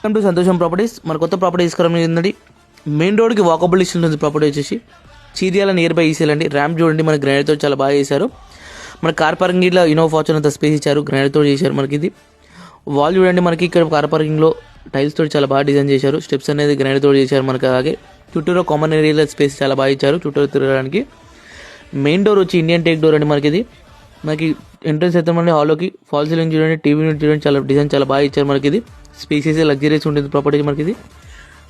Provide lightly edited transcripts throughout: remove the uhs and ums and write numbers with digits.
Welcome to సంతోషం properties. మన కొత్త ప్రాపర్టీ తీసుకురావడం ఏంటండి, మెయిన్ రోడ్కి వాకబుల్ డిస్టెన్స్ ఉంది. ప్రాపర్టీ వచ్చేసి చీరియాల నియర్ బై ఈసీఎల్ అండి. ర్యాంప్ చూడండి, మన గ్రానైట్తో చాలా బాగా చేశారు. మన కార్ పార్కింగ్ ఇట్లా ఇన్నోవా ఫార్చ్యూనర్ అంత స్పేస్ ఇచ్చారు, గ్రానైట్తో చేశారు. మనకి ఇది వాల్ చూడండి, మనకి ఇక్కడ కార్ పార్కింగ్లో టైల్స్ తోటి చాలా బాగా డిజైన్ చేశారు. స్టెప్స్ అనేది గ్రానైట్తో చేశారు. మనకి అలాగే చుట్టూరు కామన్ ఏరియాలో స్పేస్ చాలా బాగా ఇచ్చారు చుట్టూరు తిరగడానికి. మెయిన్ డోర్ వచ్చి ఇండియన్ టేక్ డోర్ అండి. మనకి ఎంట్రెన్స్ అయితే మన హాల్లోకి ఫాల్ సీలింగ్ చూడండి, టీవీ యూనిట్ చూడండి, చాలా డిజైన్ చాలా బాగా ఇచ్చారు. మనకి ఇది స్పేసెస్ లగ్జరీస్ ఉంటుంది ప్రాపర్టీ. మనకి ఇది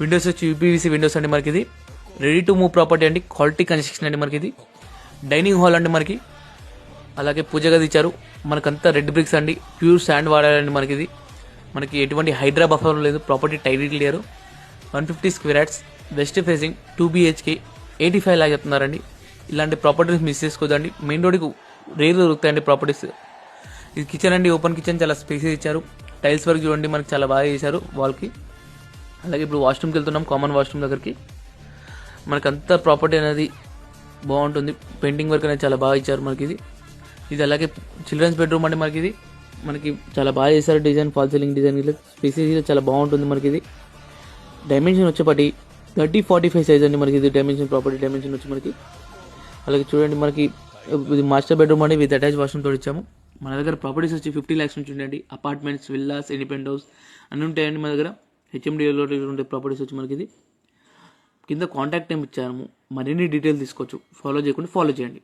విండోస్ వచ్చి యూపీవీసీ విండోస్ అండి. మనకి ఇది రెడీ టు మూవ్ ప్రాపర్టీ అండి, క్వాలిటీ కన్స్ట్రక్షన్ అండి. మనకి ఇది డైనింగ్ హాల్ అండి. అలాగే పూజ గది ఇచ్చారు. మనకంతా రెడ్ బ్రిక్స్ అండి, ప్యూర్ శాండ్ వాడారండి. మనకి ఎటువంటి హైడ్రా బఫర్ లేదు. Property title clear, 150 square yards, west facing, 2 BHK, 85 లాగా చెప్తున్నారండి. ఇలాంటి ప్రాపర్టీస్ మిస్ చేసుకోదండి. మెయిన్ రోడ్కి రేర్ దొరుకుతాయండి ప్రాపర్టీస్. ఇది కిచెన్ అండి, ఓపెన్ కిచెన్, చాలా స్పేసెస్ ఇచ్చారు. టైల్స్ వర్క్ చూడండి, మనకి చాలా బాగా చేశారు వాల్కి. అలాగే ఇప్పుడు వాష్రూమ్కి వెళ్తున్నాం, కామన్ వాష్రూమ్ దగ్గరికి. మనకంతా ప్రాపర్టీ అనేది బాగుంటుంది. పెయింటింగ్ వర్క్ అనేది చాలా బాగా ఇచ్చారు. ఇది అలాగే చిల్డ్రన్స్ బెడ్రూమ్ అండి. మనకి చాలా బాగా చేశారు design, fall ceiling design. Spaces చాలా బాగుంటుంది. ఇది డైమెన్షన్ వచ్చేపటి 30-45 సైజ్ అండి. ఇది డైమెన్షన్, ప్రాపర్టీ డైమెన్షన్ వచ్చి అలాగే చూడండి, ఇది మాస్టర్ బెడ్రూమ్ అండి, విత్ అటాచ్ వాష్రూమ్ తోటి ఇచ్చాము. మన దగ్గర ప్రాపర్టీస్ వచ్చి 50 lakhs నుంచి ఉండండి. అపార్ట్మెంట్స్, విల్లాస్, ఇండిపెండెంట్ హౌస్ అన్నీ ఉంటాయండి మన దగ్గర. హెచ్ఎండిఏలో ఉండే ప్రాపర్టీస్ వచ్చి ఇది కింద కాంటాక్ట్ టైం ఇచ్చాము. మరిన్ని డీటెయిల్స్ తీసుకోవచ్చు. ఫాలో చేయకుండా ఫాలో చేయండి.